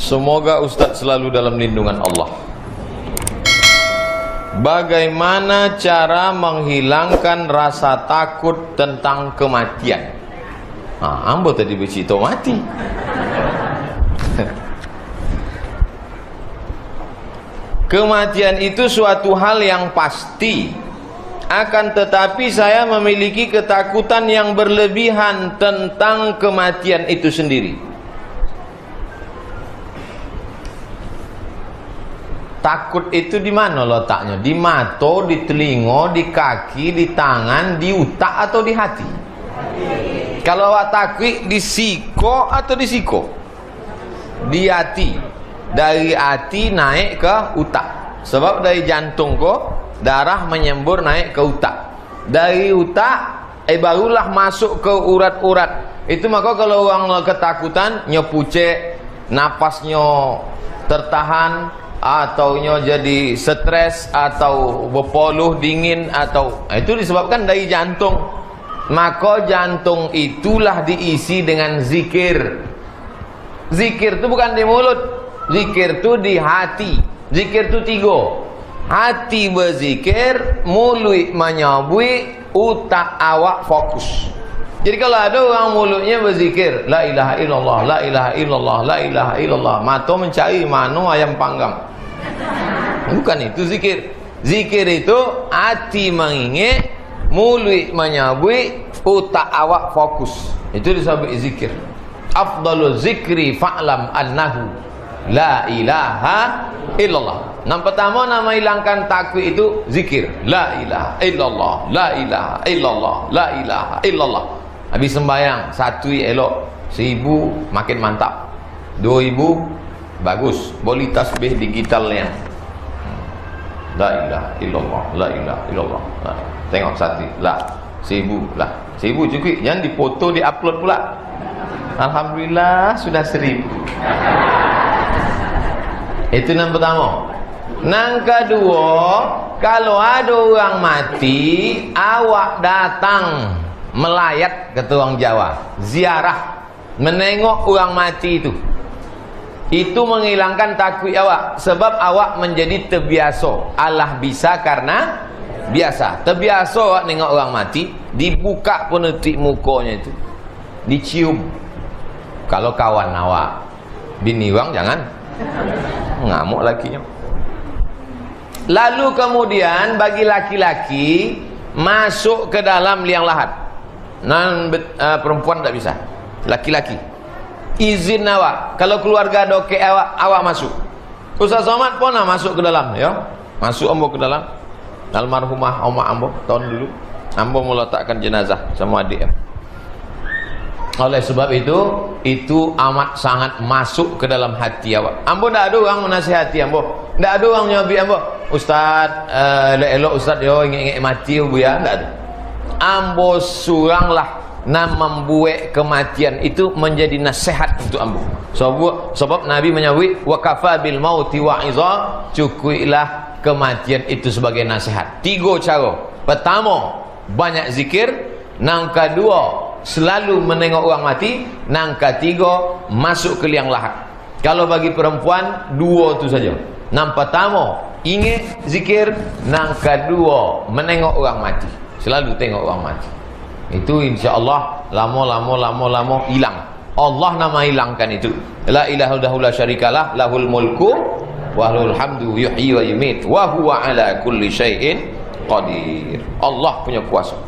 Semoga Ustadz selalu dalam lindungan Allah. Bagaimana cara menghilangkan rasa takut tentang kematian? Ambo tadi bercerita mati. Kematian itu suatu hal yang pasti. Akan tetapi saya memiliki ketakutan yang berlebihan tentang kematian itu sendiri. Takut itu di mana letaknya? Di mata, di telinga, di kaki, di tangan, di otak atau di hati? Kalau awak takut di siko atau di siko? Di hati. Dari hati naik ke otak. Sebab dari jantung kok darah menyembur naik ke otak. Dari otak barulah masuk ke urat-urat. Itu maka kalau orang ketakutan nyepucek, napasnya tertahan, atau jadi stres, atau berpoluh dingin, atau itu disebabkan dari jantung. Maka jantung itulah diisi dengan zikir. Zikir itu bukan di mulut, zikir itu di hati. Zikir itu 3. Hati berzikir, mulut menyabui, utak awak fokus. Jadi kalau ada orang mulutnya berzikir la ilaha illallah, la ilaha illallah, la ilaha illallah, mata mencari mana ayam panggang. Bukan itu zikir. Zikir itu hati mengingat, mulut menyabui, utak awak fokus. Itu disebut zikir. Afdalul zikri fa'lam annahu la ilaha illallah. Yang pertama nama hilangkan takut itu zikir. La ilaha illallah, la ilaha illallah, la ilaha illallah. Habis sembahyang 1 elok, 1000 makin mantap, 2000 bagus, boleh tasbih digitalnya. La ilaha illallah, la ilaha illallah. Tengok 1 lah, 1000 lah, 1000 cukup, jangan dipoto di-upload pula. Alhamdulillah sudah 1000. Itu yang pertama. Yang kedua, kalau ada orang mati, awak datang melayat, kata orang Jawa, ziarah, menengok orang mati itu menghilangkan takut awak. Sebab awak menjadi terbiasa. Allah bisa karena biasa. Terbiasa awak nengok orang mati, dibuka penutup mukanya itu, dicium. Kalau kawan awak, bini orang jangan, ngamuk lakinya. Lalu kemudian bagi laki-laki masuk ke dalam liang lahat. Perempuan tak bisa. Laki-laki izin awak. Kalau keluarga doke awak masuk. Ustaz Somad pun masuk ke dalam, ya. Masuk ambo ke dalam. Almarhumah oma ambo tahun dulu. Ambo meletakkan jenazah sama adik. Oleh sebab itu amat sangat masuk ke dalam hati awak. Ambo tak ada orang menasihati ambo. Tak ada orang nyabi ambo. Ustaz, elok Ustaz yo ingat mati bu ya, tak ada. Ambo suranglah nak membuat kematian itu menjadi nasihat untuk ambo. Sebab Nabi menyebut wa kafa bil mauti wa'iza, cukuplah kematian itu sebagai nasihat. 3 cara. Pertama, banyak zikir. Yang kedua, selalu menengok orang mati. Yang ketiga, masuk ke liang lahat. Kalau bagi perempuan 2 itu saja. Yang pertama, ingat zikir. Yang kedua, menengok orang mati. Selalu tengok orang mati. Itu insya-Allah lama hilang. Allah nama hilangkan itu. La ilaha illallah la syarikalah, lahul mulku wa lahul hamdu yuhyi wa yumiit wa huwa ala kulli syai'in qadir. Allah punya kuasa.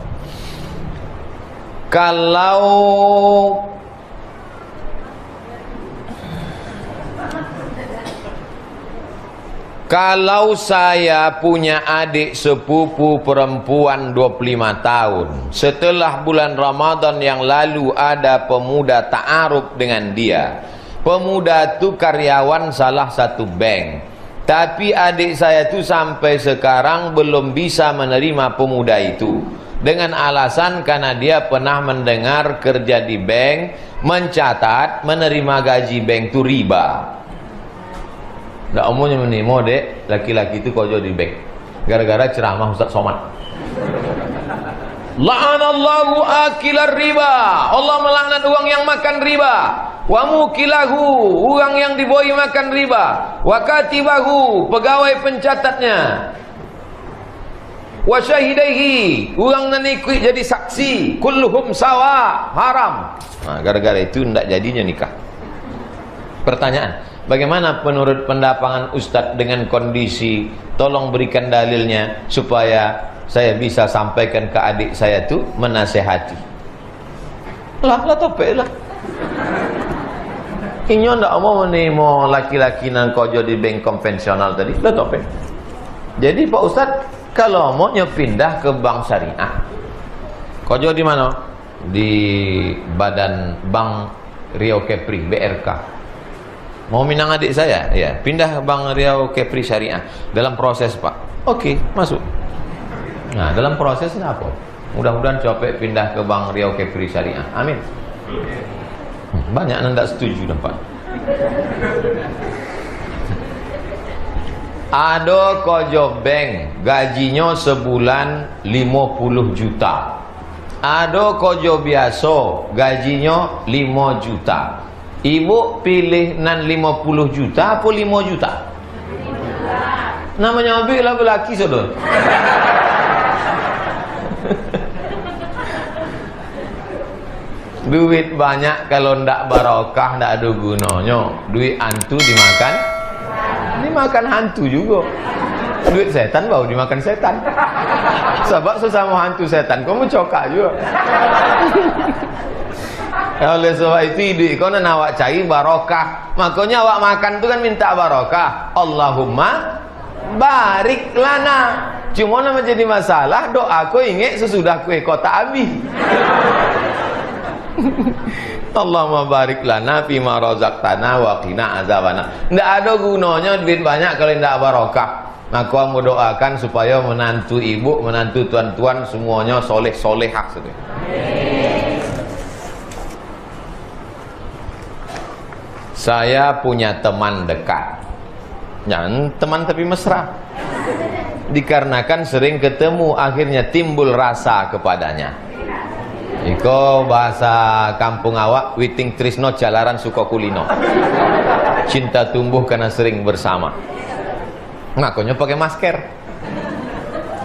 Kalau saya punya adik sepupu perempuan 25 tahun, setelah bulan Ramadan yang lalu ada pemuda ta'aruf dengan dia. Pemuda itu karyawan salah satu bank. Tapi adik saya itu sampai sekarang belum bisa menerima pemuda itu. Dengan alasan karena dia pernah mendengar kerja di bank, mencatat menerima gaji bank itu riba. Tak umumnya menimo dek, laki-laki itu kerja di bank. Gara-gara ceramah Ustaz Somad. La'anallahu akilar riba. Allah melaknat orang yang makan riba. wa mukilahu, orang yang diboi makan riba, wa katibahu, pegawai pencatatnya, wa syahidaihi, orang nan ikut jadi saksi, kulluhum sawa, haram. Nah, gara-gara itu tidak jadinya nikah. Pertanyaan, bagaimana menurut pendapat Ustadz dengan kondisi, tolong berikan dalilnya supaya saya bisa sampaikan ke adik saya tu menasehati. Lah topek lah. Inyo ndak mau menimo laki-laki nang kojo di bank konvensional tadi, lah topek. Jadi Pak Ustadz, kalau mau pindah ke bank syariah, kojo di mana? Di Badan Bank Riau Kepri, BRK. Mau minang adik saya, ya pindah Bank Riau Kepri Syariah. Dalam proses Pak. Oke, masuk. Nah, dalam prosesnya apa? Mudah-mudahan copek pindah ke Bank Riau Kepri Syariah. Amin. Banyak yang tidak setuju dah Pak. Ada kojo bank gajinya sebulan 50 juta. Ada kojo biasa gajinya 5 juta. Ibu pilih nan 50 juta apa 5 juta? Namanya Abi lah belaki saudara. Duit banyak kalau ndak barokah ndak ada gunanya. Duit hantu dimakan hantu juga. Duit setan baru dimakan setan. Sebab sesama hantu setan kamu cokak juga. Oleh sebab itu duit kau nak awak cari barokah. Makanya awak makan tu kan minta barokah. Allahumma barik lana. Cuma nama jadi masalah doa aku ingat sesudah kue kota habis. Allahumma barik lana fima razaqtana wa qina azabana. Ndak ada gunanya duit banyak kalau ndak barokah. Maka mau doakan supaya menantu ibu, menantu tuan-tuan semuanya soleh-solehah saudara. Saya punya teman dekat. Jangan teman tapi mesra. Dikarenakan sering ketemu akhirnya timbul rasa kepadanya. Iko bahasa kampung awak, witing trisno jalaran suka kulino. Cinta tumbuh karena sering bersama. Ngakunya pakai masker.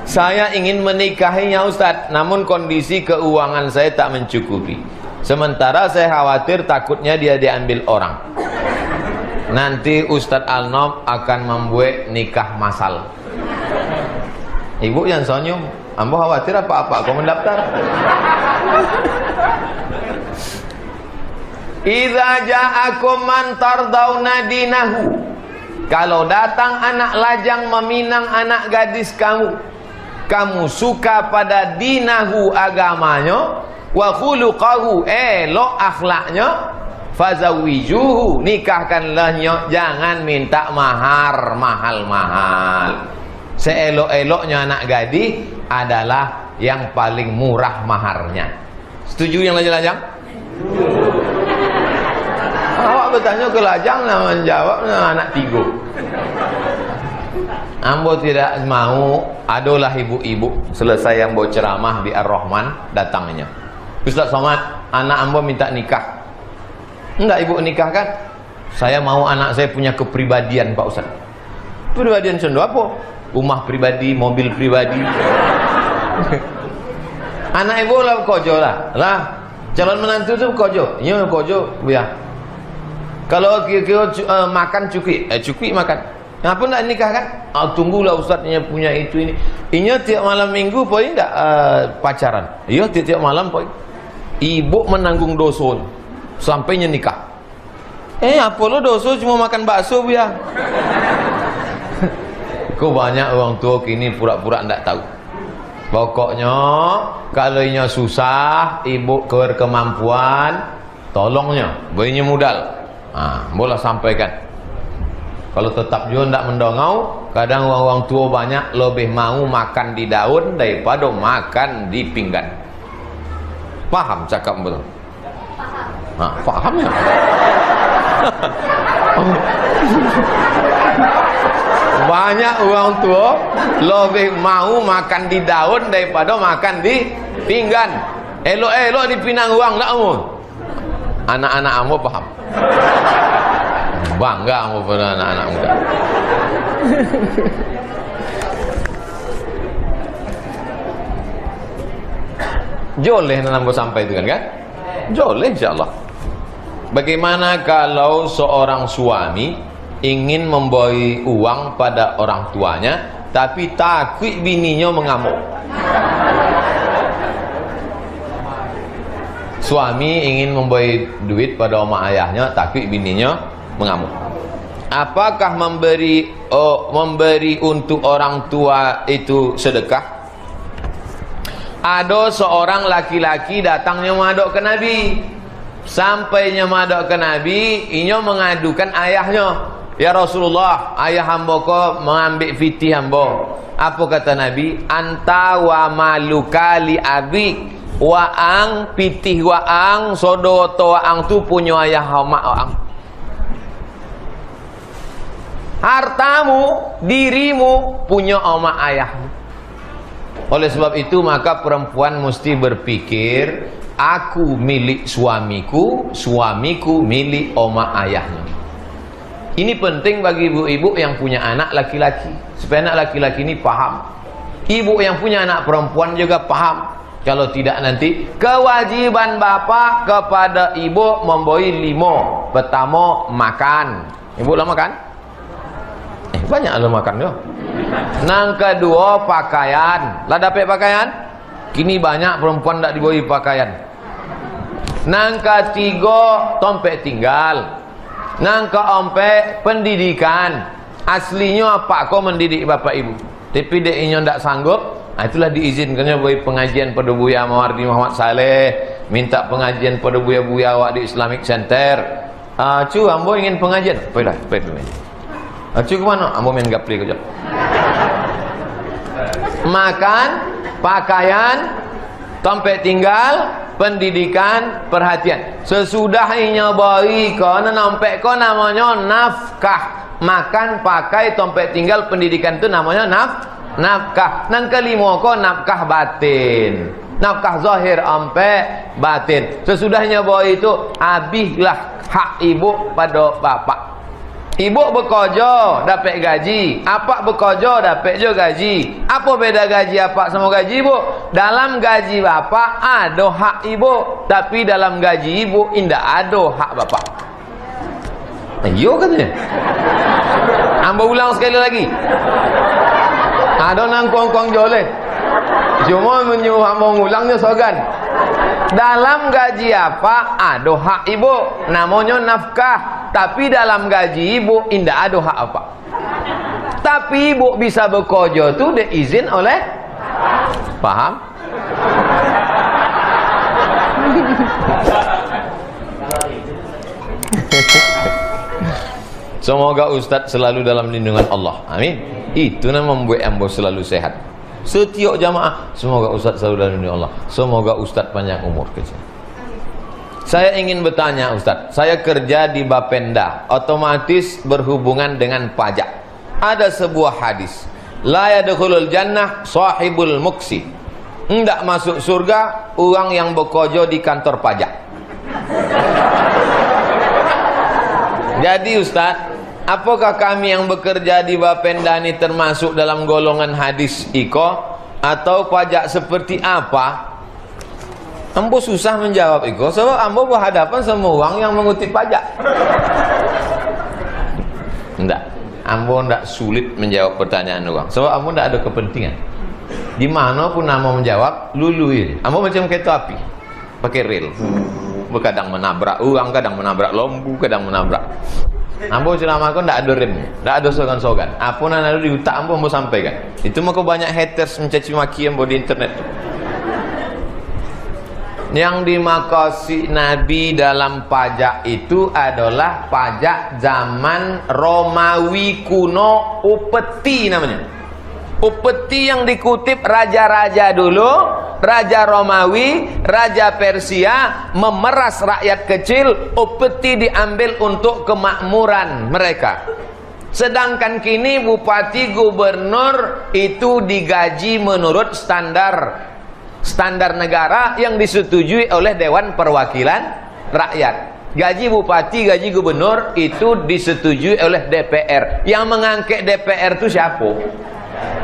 Saya ingin menikahinya Ustadz, namun kondisi keuangan saya tak mencukupi. Sementara saya khawatir takutnya dia diambil orang. Nanti Ustadz Al-Nob akan membuat nikah masal. Ibu yang senyum, ambo khawatir apa-apa kau mendaftar. Idza ja'akum man tardawna dinahu. Kalau datang anak lajang meminang anak gadis kamu, kamu suka pada dinahu agamanya, wa khuluqahu elok akhlaknya, fazawijuhu nikahkanlahnya, jangan minta mahar mahal-mahal. Seelok-eloknya anak gadis adalah yang paling murah maharnya. Setuju yang lajang-lajang? Awak bertanya ke lajang, nama menjawab anak tiga. Ambo tidak mau. Adalah ibu-ibu selesai yang bawa ceramah di Ar-Rahman datangnya, Ustaz Somad, anak ambo minta nikah. Enggak ibu nikahkan? Saya mau anak saya punya kepribadian Pak Ustaz. Kepribadian sendo apa? Rumah pribadi, mobil pribadi. Anak ibu lah kojo lah. Calon menantu tu kojo. Iya kojo, ya. Kalau kira-kira makan cukui makan. Kenapa nak nikah kan? Tunggulah Ustaznya punya itu ini. Inya tiap malam minggu poin enggak pacaran. Iya tiap malam poin. Ibu menanggung dosa sampainya nikah. Apa lo dosa cuma makan bakso ya? Kok banyak orang tua kini pura-pura enggak tahu. Pokoknya kalau inya susah, ibu berkemampuan, tolongnya, berinya modal. Boleh sampaikan. Kalau tetap juga tidak mendongau, kadang orang tua banyak lebih mau makan di daun daripada makan di pinggan. Paham cakap betul? Paham ya? Banyak orang tua lebih mau makan di daun daripada makan di pinggan. Elok-elok dipinang uang tak mau. Anak-anak ambo paham. Bangga ambo pada anak-anak muda. Joleh nambo sampai itu kan? Joleh insyaallah. Bagaimana kalau seorang suami ingin memberi uang pada orang tuanya tapi takut bininya mengamuk? Suami ingin memberi duit pada oma ayahnya takut bininya mengamuk. Apakah memberi untuk orang tua itu sedekah? Ada seorang laki-laki datangnya menghadap ke Nabi. Sampainya menghadap ke Nabi, inyo mengadukan ayahnya. Ya Rasulullah, ayah hamba ko mengambil fitih hamba. Apa kata Nabi? Anta wa maluka li abik. Waang pitih waang sodoto waang tu punya ayah mak waang. Hartamu, dirimu punya oma ayahmu. Oleh sebab itu maka perempuan mesti berpikir, aku milik suamiku, suamiku milik oma ayahnya. Ini penting bagi ibu-ibu yang punya anak laki-laki, supaya anak laki-laki ini paham. Ibu yang punya anak perempuan juga paham. Kalau tidak nanti kewajiban bapak kepada ibu memberi 5. Pertama makan. Ibu lah makan? Banyak lah makan ya. Nang kedua pakaian. Lah dapat pakaian? Kini banyak perempuan tak diberi pakaian. Nang ketiga dompet tinggal. Nang keempat pendidikan. Aslinya apa kau mendidik bapak ibu? Tapi dia inyo tak sanggup. Itulah diizinkannya beri pengajian pada Buya Mawardi Muhammad Saleh, minta pengajian pada buya-buya awak di Islamic Center. Cu, ambo ingin pengajian. Pergilah. Cu ke mana? Ambo main gapli kejap. Makan, pakaian, tempat tinggal, pendidikan, perhatian. Sesudah inya beri kau nampak kau namanya nafkah. Makan, pakai, tempat tinggal, pendidikan itu namanya nafkah. Nang kelima kau nafkah batin. Nafkah zahir ampe batin. Sesudahnya beri itu habislah hak ibu pada bapak. Ibu bekerja dapat gaji, apak bekerja dapat juga gaji. Apa beda gaji apak sama gaji ibu? Dalam gaji bapak ada hak ibu, tapi dalam gaji ibu indah ada hak bapak. Ayo katanya. Ambo ulang sekali lagi. Ada nang kuang-kuang joleh. Cuma menyuruh ambo ngulangnya sogan. Dalam gaji apa ada hak ibu, namanya nafkah. Tapi dalam gaji ibu indah ada hak apa. Tapi ibu bisa bekerja tu diizin oleh, paham? Semoga Ustaz selalu dalam lindungan Allah. Amin. Itu yang membuat ambo selalu sehat. Setiap jamaah, semoga Ustaz selalu dalam lindungan Allah. Semoga Ustaz panjang umur kecil. Saya ingin bertanya Ustaz, saya kerja di Bapenda, otomatis berhubungan dengan pajak. Ada sebuah hadis, la yadkhulul jannah sahibul muksi. Hendak masuk surga orang yang bekerja di kantor pajak. Jadi Ustaz, apakah kami yang bekerja di Bapenda ini termasuk dalam golongan hadis iko atau pajak seperti apa? Ambo susah menjawab itu sebab ambo berhadapan sama orang yang mengutip pajak. Enggak, ambo enggak sulit menjawab pertanyaan orang sebab ambo enggak ada kepentingan. Di mana pun ambo menjawab luluin. Ambo macam kereta api, pakai rel. Kadang menabrak orang, kadang menabrak lembu, kadang menabrak. Ambo selama aku enggak ada rem, enggak ada sogan-sogan. Apa yang ada di otak ambo sampaikan. Itu maka banyak haters mencaci maki ambo di internet. Yang dimaksud Nabi dalam pajak itu adalah pajak zaman Romawi kuno, upeti namanya. Upeti yang dikutip raja-raja dulu, raja Romawi, raja Persia memeras rakyat kecil, upeti diambil untuk kemakmuran mereka. Sedangkan kini bupati gubernur itu digaji menurut standar negara yang disetujui oleh Dewan Perwakilan Rakyat. Gaji bupati, gaji gubernur itu disetujui oleh DPR. Yang mengangkat DPR itu siapa?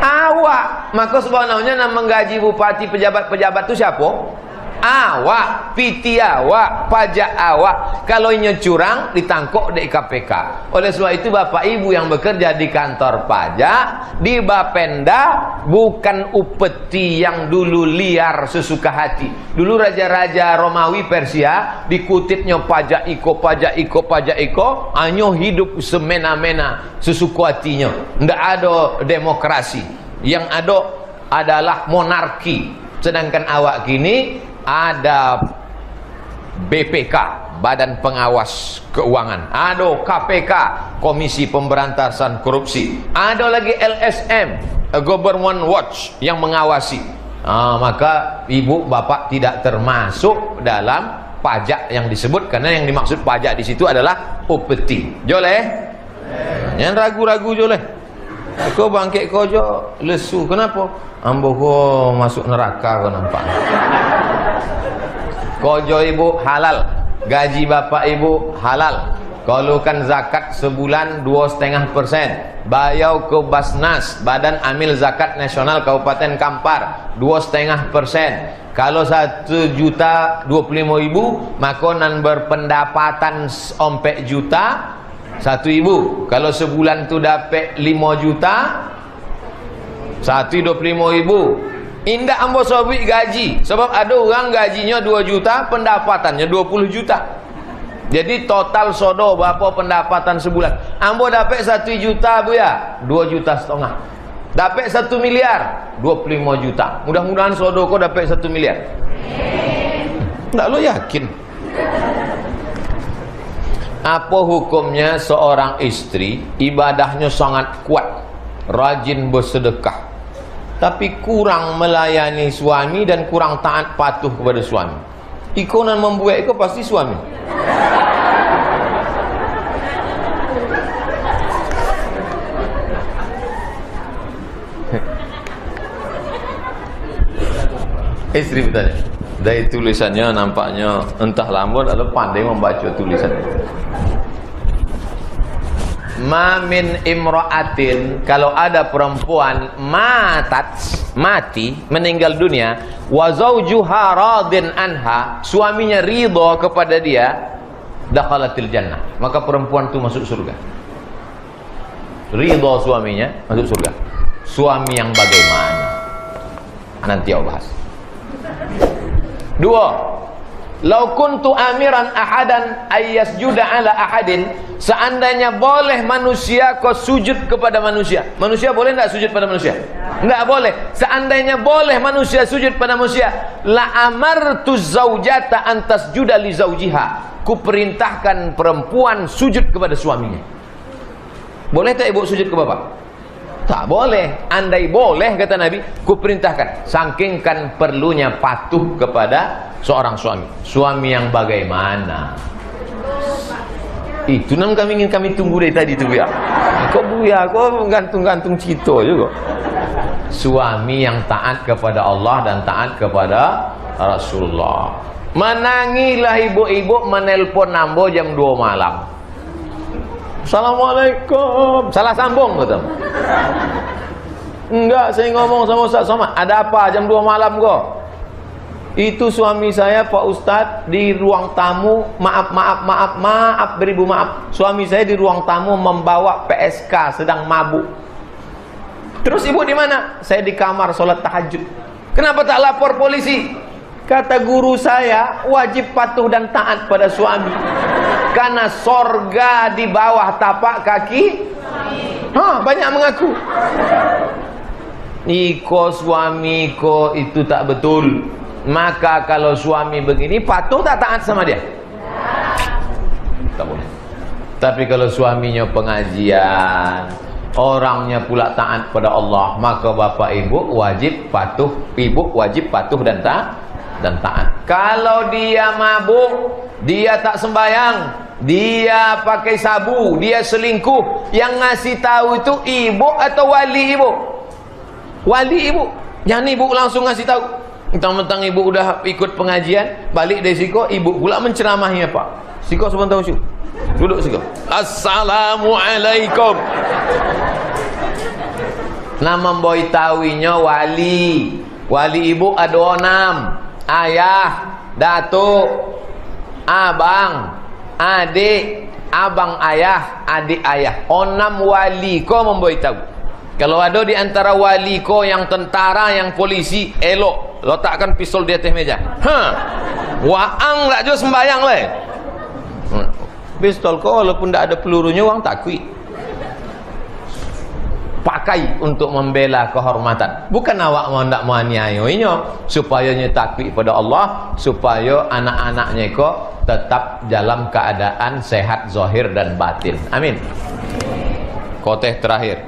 Awak. Maka sebenarnya nama menggaji bupati, pejabat-pejabat itu siapa? Awak, PT awak, pajak awak. Kalau ini curang, ditangkap di KPK. Oleh sebab itu bapak ibu yang bekerja di kantor pajak, di Bapenda, bukan upeti yang dulu liar sesuka hati. Dulu raja-raja Romawi Persia dikutipnya pajak iko, hanya hidup semena-mena sesuka hatinya. Tidak ada demokrasi. Yang ada adalah monarki. Sedangkan awak kini ada BPK, Badan Pengawas Keuangan, ada KPK, Komisi Pemberantasan Korupsi, ada lagi LSM, Government Watch yang mengawasi. Maka ibu bapak tidak termasuk dalam pajak yang disebut, karena yang dimaksud pajak di situ adalah upeti. Joleh, jangan ragu-ragu joleh. Kau bangkit kau jo lesu, kenapa? Ambo kau masuk neraka kau nampak. Kojo ibu halal, gaji bapak ibu halal. Keluarkan zakat sebulan 2,5%. Bayar ke Basnas, Badan Amil Zakat Nasional Kabupaten Kampar, 2,5%. Kalau 1.025.000, maka nan berpendapatan 4 juta 1.000. Kalau sebulan tu dapat 5 juta 125.000. Indah ambo sobik gaji. Sebab ada orang gajinya 2 juta, pendapatannya 20 juta. Jadi total sodo berapa pendapatan sebulan? Ambo dapat 1 juta bu ya, 2,5 juta. Dapat 1 miliar, 25 juta. Mudah-mudahan sodo kau dapat 1 miliar. Tak lo yakin? Apa hukumnya seorang istri ibadahnya sangat kuat, rajin bersedekah, tapi kurang melayani suami dan kurang taat patuh kepada suami? Ikonan membuat itu pasti suami. Istri bertanya. Dari tulisannya nampaknya entah lambat atau pandai membaca tulisan. Ma min imra'atin, kalau ada perempuan mati, meninggal dunia, wa zawjuha radin anha, suaminya ridha kepada dia, dakhalatil jannah, maka perempuan itu masuk surga. Ridha suaminya, masuk surga. Suami yang bagaimana? Nanti aku bahas. 2. Lau kuntu amiran ahadan ayyasjuda ala ahadin, seandainya boleh manusia kau sujud kepada manusia. Manusia boleh tidak sujud pada manusia? Tidak boleh. Seandainya boleh manusia sujud pada manusia, la amartu zaujata antas juda li zaujiha, ku perintahkan perempuan sujud kepada suaminya. Boleh tak ibu sujud ke bapak? Tak boleh. Andai boleh, kata Nabi, ku perintahkan. Sangkingkan perlunya patuh kepada seorang suami. Suami yang bagaimana? Itu yang ingin kami tunggu dari tadi tu ya. Kok buya, kok gantung-gantung cito juga. Suami yang taat kepada Allah dan taat kepada Rasulullah. Menangilah ibu-ibu menelpon nambo jam 2 malam. Assalamualaikum. Salah sambung betul. Enggak, saya ngomong sama Ustaz Somad. Ada apa jam 2 malam kok? Itu suami saya Pak Ustadz di ruang tamu. Maaf, beribu maaf. Suami saya di ruang tamu membawa PSK sedang mabuk. Terus ibu di mana? Saya di kamar sholat tahajud. Kenapa tak lapor polisi? Kata guru saya, wajib patuh dan taat pada suami. Karena sorga di bawah tapak kaki. Banyak mengaku. Iko suami ko itu tak betul. Maka kalau suami begini, patuh tak taat sama dia? Tak boleh. Tapi kalau suaminya pengajian, orangnya pula taat pada Allah, maka bapak ibu wajib patuh, ibu wajib patuh dan taat. Kalau dia mabuk, dia tak sembayang, dia pakai sabu, dia selingkuh, yang ngasih tahu itu ibu atau wali ibu? Wali ibu. Jangan ibu langsung ngasih tahu. Mentang-mentang ibu udah ikut pengajian, balik dari situ ibu pula menceramahi apa? Siko sebentar usyuk. Duduk siko. Assalamualaikum. Nama boy tawinya wali. Wali ibu ada 6. Ayah, datuk, abang, adik, abang ayah, adik ayah. 6 wali ko memboy tahu. Kalau ada di antara wali ko yang tentara, yang polisi, elok letakkan pistol di atas meja. Waang lah jo sembayang le. Pistol ko walaupun tak ada pelurunya, wang takwi. Pakai untuk membela kehormatan. Bukan awak mau ndak menganiayainya, supaya nya takwi pada Allah, supaya anak-anaknya kok tetap dalam keadaan sehat zahir dan batin. Amin. Khotbah terakhir.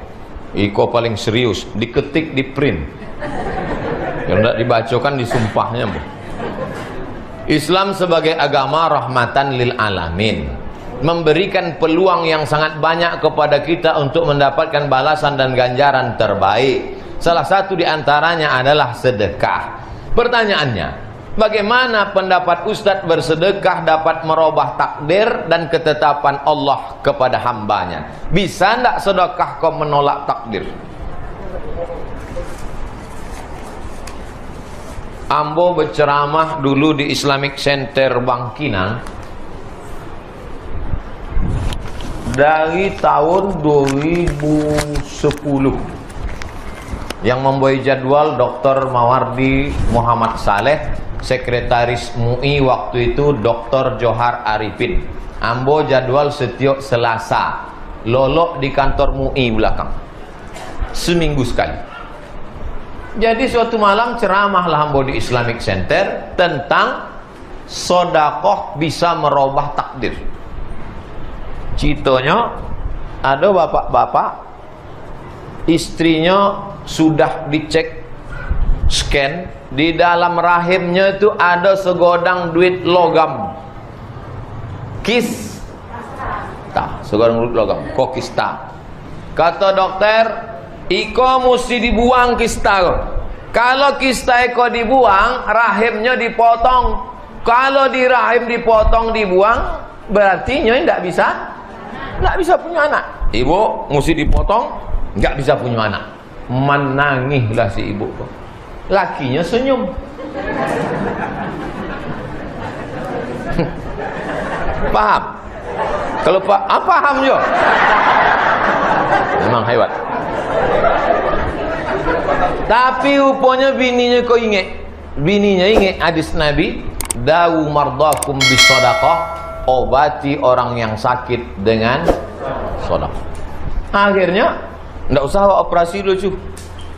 Iko paling serius, diketik di print. Yang tidak dibacakan disumpahnya. Islam sebagai agama rahmatan lil alamin, memberikan peluang yang sangat banyak kepada kita untuk mendapatkan balasan dan ganjaran terbaik. Salah satu di antaranya adalah sedekah. Pertanyaannya, bagaimana pendapat Ustadz bersedekah dapat merubah takdir dan ketetapan Allah kepada hambanya? Bisa tidak sedekah kau menolak takdir? Ambo berceramah dulu di Islamic Center Bangkinang dari tahun 2010. Yang membuat jadwal Dr. Mawardi Muhammad Saleh, sekretaris MUI waktu itu Dr. Johar Arifin. Ambo jadwal setiap Selasa, lolok di kantor MUI belakang, seminggu sekali. Jadi suatu malam ceramahlah ambo di Islamic Center tentang sodakoh bisa merubah takdir. Citonya ada bapak-bapak, istrinya sudah dicek scan, di dalam rahimnya itu ada segodang duit logam. Segodang duit logam, kok kista. Kata dokter, iko mesti dibuang kista. Kalau kista iko dibuang, rahimnya dipotong. Kalau di rahim dipotong dibuang, berarti nyoy tidak bisa punya anak. Ibu mesti dipotong, nggak bisa punya anak. Menangihlah si ibu. Lakinya senyum. Paham? Kalau paham jo. Memang hebat. Tapi rupanya bininya kau ingat. Bininya ingat hadis Nabi, dawu mardakum bisadaqah, obati orang yang sakit dengan sedekah. Akhirnya enggak usah operasi dulu,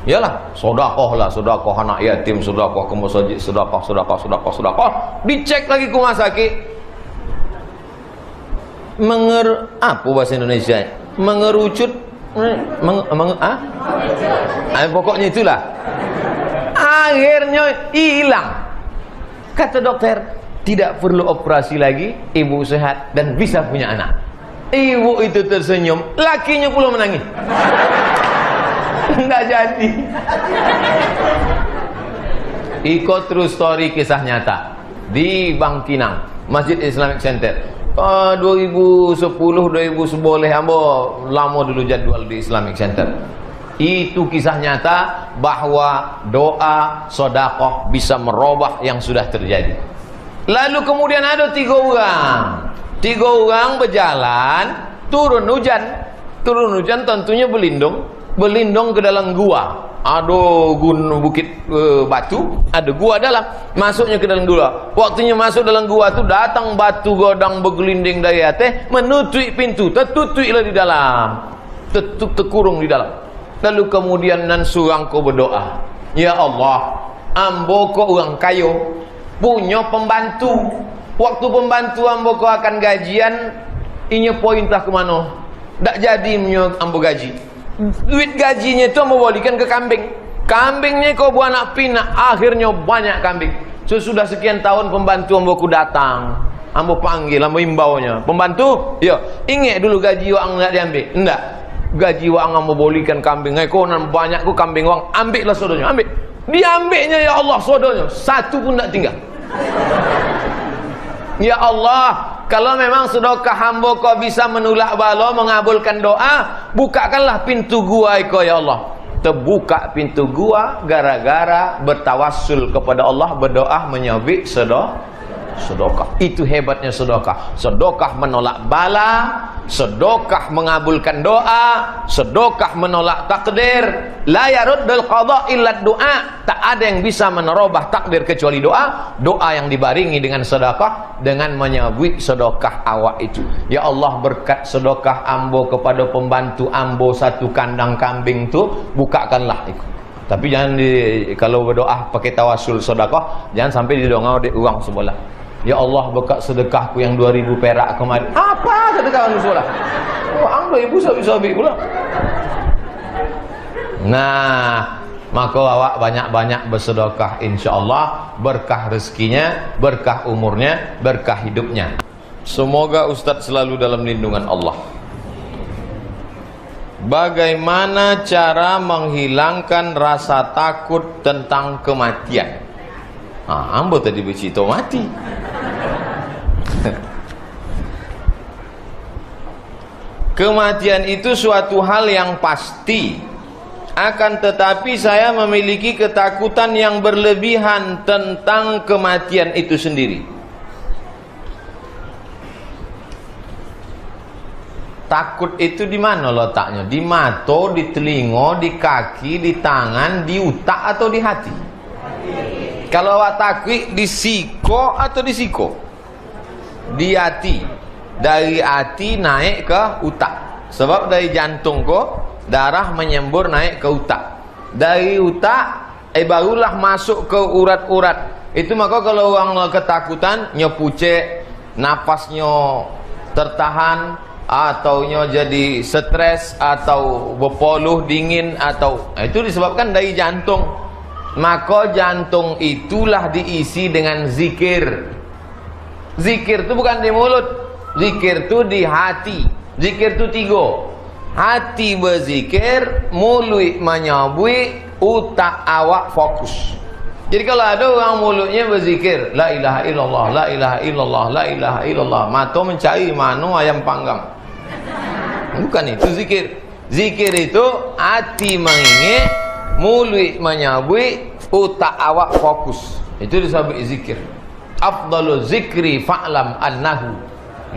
yalah, sedekah lah, sedekah anak yatim, sedekah ke masjid, sedekah. Dicek lagi ke rumah sakit. Apa bahasa Indonesia? Mengerucut, pokoknya itulah. Akhirnya hilang. Kata dokter, tidak perlu operasi lagi, ibu sehat dan bisa punya anak. Ibu itu tersenyum, lakinya pula menangis. Tidak jadi. Ikut true story, kisah nyata di Bangkinang, Masjid Islamic Center. 2010-2011 ambo lama dulu jadwal di Islamic Center. Itu kisah nyata bahwa doa sedekah bisa merubah yang sudah terjadi. Lalu kemudian ada 3 orang. 3 orang berjalan, turun hujan tentunya berlindung ke dalam gua. Ada gunung bukit batu, ada gua dalam. Masuknya ke dalam gua. Waktunya masuk dalam gua tu datang batu godang bergelinding dari atas, menutup pintu, tertutuplah di dalam. Terkurung di dalam. Lalu kemudian nan surang ko berdoa, ya Allah, ambo ko orang kayo, punya pembantu. Waktu pembantu ambo ko akan gajian, inya pointah ke mana? Tak jadi punya ambo gaji. Duit gajinya itu ambo balikan ke kambing. Kambingnya kau buat anak pinak, akhirnya banyak kambing. Sesudah sekian tahun pembantu ambo ku datang, ambo panggil, ambo imbaunya, pembantu, yo, ingat dulu gaji wang nak diambil? Enggak. Gaji wang ambo balikan kambing. Kau nan banyak ku kambing wang, ambillah sodonya, ambil. Diambilnya ya Allah sodonya, satu pun tak tinggal. Ya Allah, Kalau memang sedekah hamba kau bisa menolak bala, mengabulkan doa, bukakanlah pintu gua kau ya Allah. Terbuka pintu gua gara-gara bertawassul kepada Allah, berdoa menyabik sedekah. Itu hebatnya sedekah. Sedekah menolak bala, sedekah mengabulkan doa, sedekah menolak takdir. La yaruddul qada illa doa. Tak ada yang bisa menerobah takdir kecuali doa. Doa yang dibaringi dengan sedekah, dengan menyabik sedekah awak itu. Ya Allah, berkat sedekah ambo kepada pembantu ambo satu kandang kambing tu, bukakanlah itu. Tapi jangan kalau berdoa pakai tawasul sedekah, jangan sampai didongau di uang sebelah. Ya Allah, berkat sedekahku yang 2000 perak kemarin. Apa sedekah anu sebelah? Oh, ang 2000 sabi-sabi pula. Nah, maka awak banyak-banyak bersedekah, insyaallah berkah rezekinya, berkah umurnya, berkah hidupnya. Semoga Ustaz selalu dalam lindungan Allah. Bagaimana cara menghilangkan rasa takut tentang kematian? Ambo tadi bercerita mati. Kematian itu suatu hal yang pasti. Akan tetapi saya memiliki ketakutan yang berlebihan tentang kematian itu sendiri. Takut itu di mana letaknya? Di mata, di telinga, di kaki, di tangan, di otak atau di hati? Kalau awak takut di siko atau di siko? Di hati. Dari hati naik ke otak. Sebab dari jantung ko darah menyembur naik ke otak. Dari otak barulah masuk ke urat-urat. Itu maka kalau orang ketakutan nyepucek, napasnya tertahan, atau jadi stres, atau berpoluh dingin, atau itu disebabkan dari jantung. Maka jantung itulah diisi dengan zikir. Zikir itu bukan di mulut, zikir itu di hati. Zikir itu 3. Hati berzikir, mulut menyabui, utak awak fokus. Jadi kalau ada orang mulutnya berzikir, la ilaha illallah, la ilaha illallah, la ilaha illallah, mata mencari mana ayam panggang. Bukan itu zikir. Zikir itu hati mengingin, mulut menyabui, utak awak fokus. Itu disebut zikir. Afdalu zikri fa'lam annahu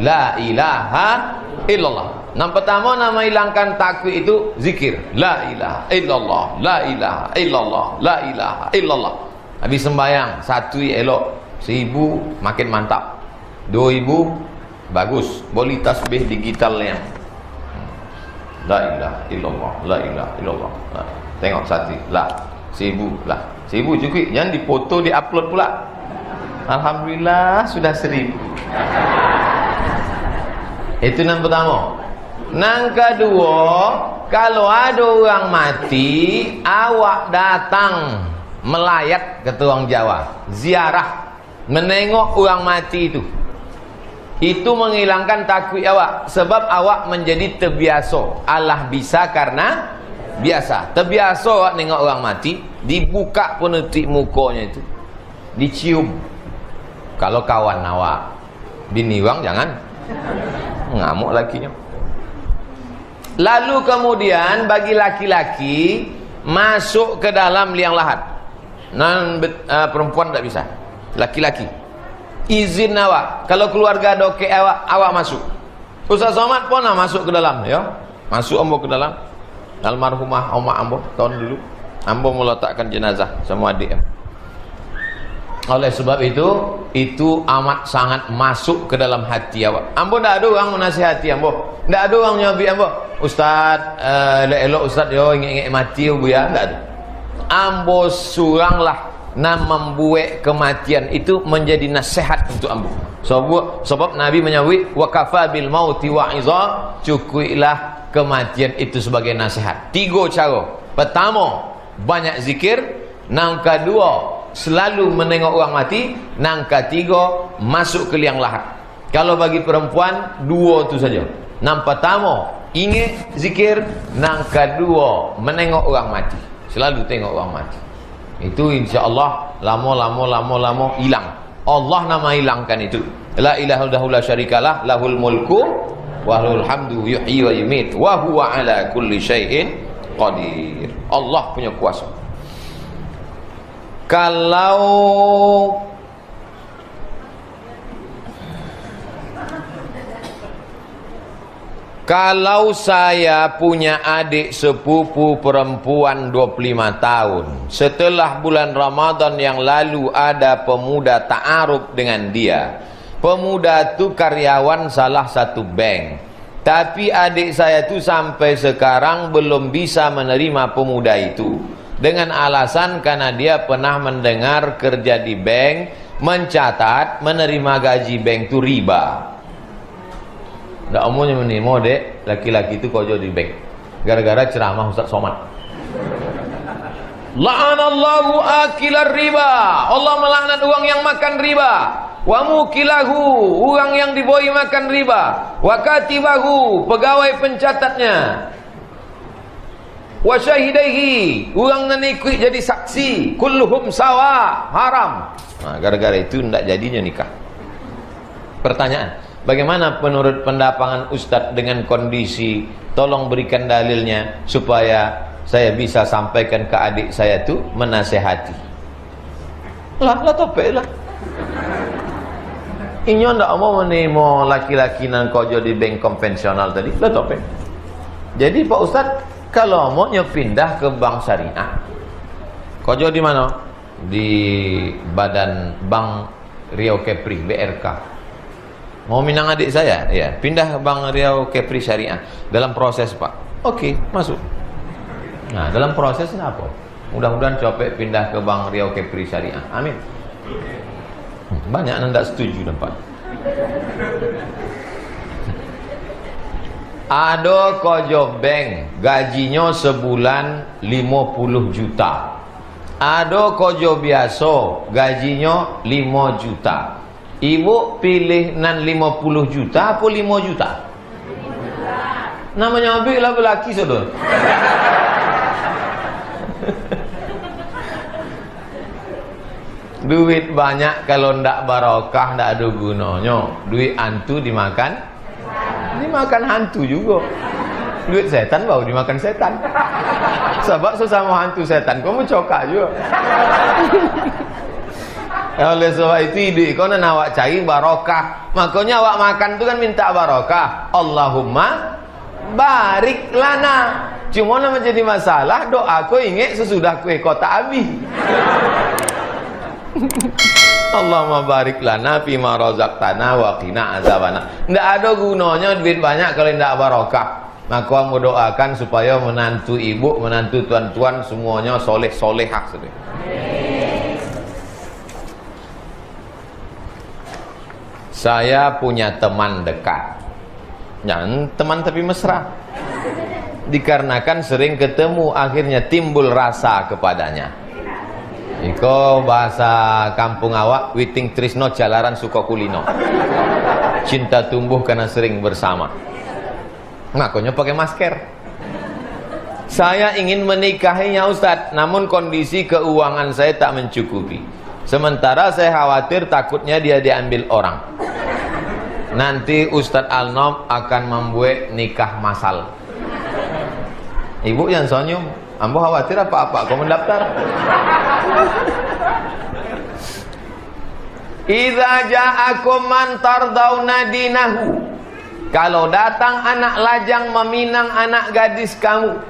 la ilaha illallah. Yang pertama nama hilangkan takut itu zikir. La ilaha illallah, la ilaha illallah, la ilaha illallah. Habis sembahyang, 1 elok, 1000 makin mantap, 2000 bagus, boleh tasbih digital yang la ilaha illallah, la ilaha illallah. Tengok 1 lah, 1000 lah, 1000 cukup, jangan dipoto, diupload pula. Alhamdulillah sudah 1000. Itu yang pertama. Yang kedua, kalau ada orang mati, awak datang melayat, kata orang Jawa, ziarah, menengok orang mati itu menghilangkan takut awak. Sebab awak menjadi terbiasa. Allah bisa karena biasa. Terbiasa awak nengok orang mati, dibuka penutup mukanya itu, dicium. Kalau kawan awak, bini wang jangan, ngamuk lakinya. Lalu kemudian bagi laki-laki masuk ke dalam liang lahat. Perempuan tak bisa. Laki-laki izin awak. Kalau keluarga doke awak masuk. Ustaz Somad pun masuk ke dalam, ya. Masuk ambo ke dalam. Almarhumah Oma ambo tahun dulu. Ambo meletakkan jenazah sama adik. Oleh sebab itu amat sangat masuk ke dalam hati awak. Ambo tak ada orang menasihati ambo. Tak ada orang nyabi ambo. Ustaz, elok Ustaz yo ingat-ingat mati bu ya, tak ada. Ambo suranglah nak membuat kematian itu menjadi nasihat untuk ambo. Sebab Nabi menyebut wa kafa bil mauti wa'iza, cukuplah kematian itu sebagai nasihat. 3 cara. Pertama, banyak zikir. Yang kedua, selalu menengok orang mati. Yang ketiga, masuk ke liang lahat. Kalau bagi perempuan 2 itu saja. Yang pertama, ingat zikir. Yang kedua, menengok orang mati. Selalu tengok orang mati. Itu insya Allah lama hilang. Allah nama hilangkan itu. La ilaha illallah la syarikalah lahul mulku wa lahul hamdu yuhyi wa yumit wa huwa ala kulli syai'in qadir. Allah punya kuasa. Kalau saya punya adik sepupu perempuan 25 tahun, setelah bulan Ramadan yang lalu ada pemuda ta'aruf dengan dia. Pemuda itu karyawan salah satu bank. Tapi adik saya itu sampai sekarang belum bisa menerima pemuda itu. Dengan alasan karena dia pernah mendengar kerja di bank, mencatat menerima gaji bank itu riba. Nggak umumnya menimo dek, laki-laki itu kojo di bank gara-gara ceramah Ustaz Somad. La'anallahu akilar riba, Allah melaknat uang yang makan riba. Wa mukilahu, uang yang diboi makan riba. Wa katibahu, pegawai pencatatnya. Wa syahidaihi, uang nanikui jadi saksi. Kulluhum sawa, haram. Nah, gara-gara itu tidak jadinya nikah. Pertanyaan, bagaimana menurut pendapat Ustadz dengan kondisi? Tolong berikan dalilnya supaya saya bisa sampaikan ke adik saya tuh menasehati. Lah topek lah. Inyo ndak mau menimo laki-laki nang kojo di bank konvensional tadi. Lah topek. Jadi Pak Ustadz, kalau mau pindah ke bank syariah, kojo di mana? Di Badan Bank Riau Kepri, BRK. Mau minang adik saya, ya pindah ke Bank Riau Kepri Syariah. Dalam proses Pak. Oke, masuk. Nah, dalam prosesnya apa? Mudah-mudahan copek pindah ke Bank Riau Kepri Syariah. Amin. Banyak yang tidak setuju nampak. Ada kojo bank gajinya sebulan 50 juta. Ada kojo biasa gajinya 5 juta. Ibu pilih nan 50 juta apa 5 juta? Namanya ambil lah belaki saudara. Duit banyak kalau ndak barokah ndak ada gunanya. Duit hantu dimakan hantu juga. Duit setan baru dimakan setan. Sebab sesama hantu setan kamu cokak juga. Oleh sebab itu ide kau nak awak cari barokah. Makanya awak makan tu kan minta barokah. Allahumma barik lana. Cuma nama jadi masalah doa kau ingat sesudah kue kota habis. Allahumma barik lana fima razaqtana wa qina azabana. Ndak ada gunanya duit banyak kalau ndak barokah. Maka mau doakan supaya menantu ibu, menantu tuan-tuan semuanya soleh-solehah sudah. Saya punya teman dekat. Jangan teman tapi mesra. Dikarenakan sering ketemu akhirnya timbul rasa kepadanya. Iko bahasa kampung awak witing trisno jalaran suka kulino. Cinta tumbuh karena sering bersama. Makanya pakai masker. Saya ingin menikahinya Ustadz, namun kondisi keuangan saya tak mencukupi. Sementara saya khawatir takutnya dia diambil orang. Nanti Ustadz Al-Nom akan membuat nikah masal. Ibu yang senyum, ambo khawatir apa-apa kau mendaftar. Idza ja'akum man tardawna dinahu. Kalau datang anak lajang meminang anak gadis kamu,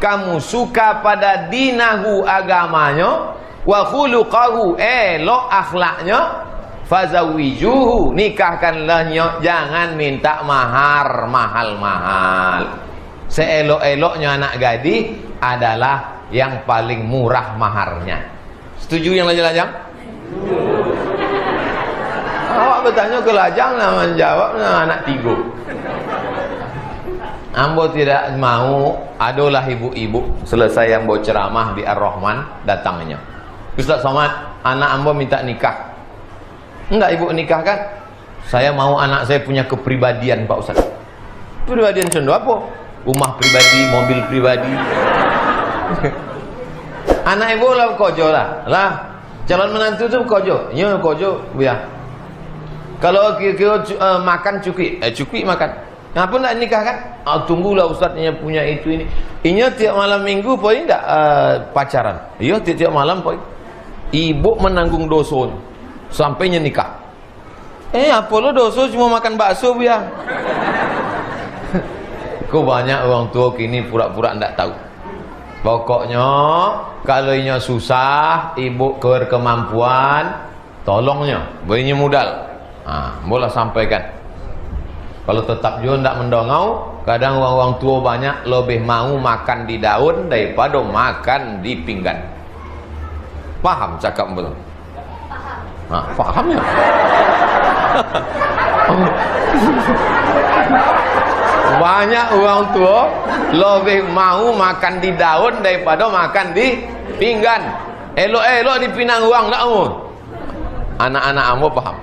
kamu suka pada dinahu agamanya, wa khuluqahu elok akhlaknya, fazawijuhu nikahkanlahnya, jangan minta mahar mahal-mahal. Seelok-eloknya anak gadis adalah yang paling murah maharnya. Setuju yang lajang-lajang? Awak bertanya ke lajang, nama jawab anak tiga. Ambo tidak mau. Adalah ibu-ibu selesai ambo ceramah di Ar-Rahman datangnya, Ustaz Somad, anak ambo minta nikah. Enggak ibu nikah kan? Saya mau anak saya punya kepribadian Pak Ustaz. Kepribadian contoh apa? Rumah pribadi, mobil pribadi. Anak ibu lah kojo lah. Calon menantu tu kojo. Nyo kojo biar. Kalau kira makan cukui makan. Ngapa nak nikah kan? Tunggulah ustaznya punya itu ini. Inya tiap malam minggu poin tak pacaran. Iya tiap malam poin. Ibu menanggung dosa sampainya nikah. Apa lo dosa cuma makan bakso ya? Kok banyak orang tua kini pura-pura ndak tahu. Pokoknya kalau inya susah, ibu berkemampuan, tolongnya, berinya modal. Boleh sampaikan. Kalau tetap juga ndak mendongau, kadang orang tua banyak lebih mau makan di daun daripada makan di pinggan. Paham cakap belum? Paham ya? Banyak orang tua lebih mau makan di daun daripada makan di pinggan. Elok-elok dipinang uang tak kamu? Anak-anak kamu paham?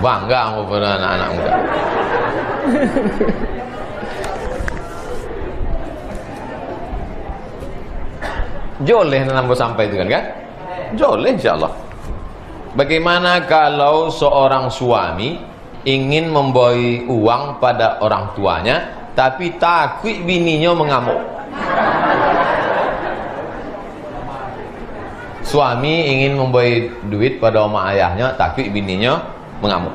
Bangga kamu pada anak-anak muda. Joleh nampak sampai itu kan? Joleh insyaAllah. Bagaimana kalau seorang suami ingin memberi uang pada orang tuanya tapi takut bininya mengamuk? Suami ingin memberi duit pada mak ayahnya takut bininya mengamuk.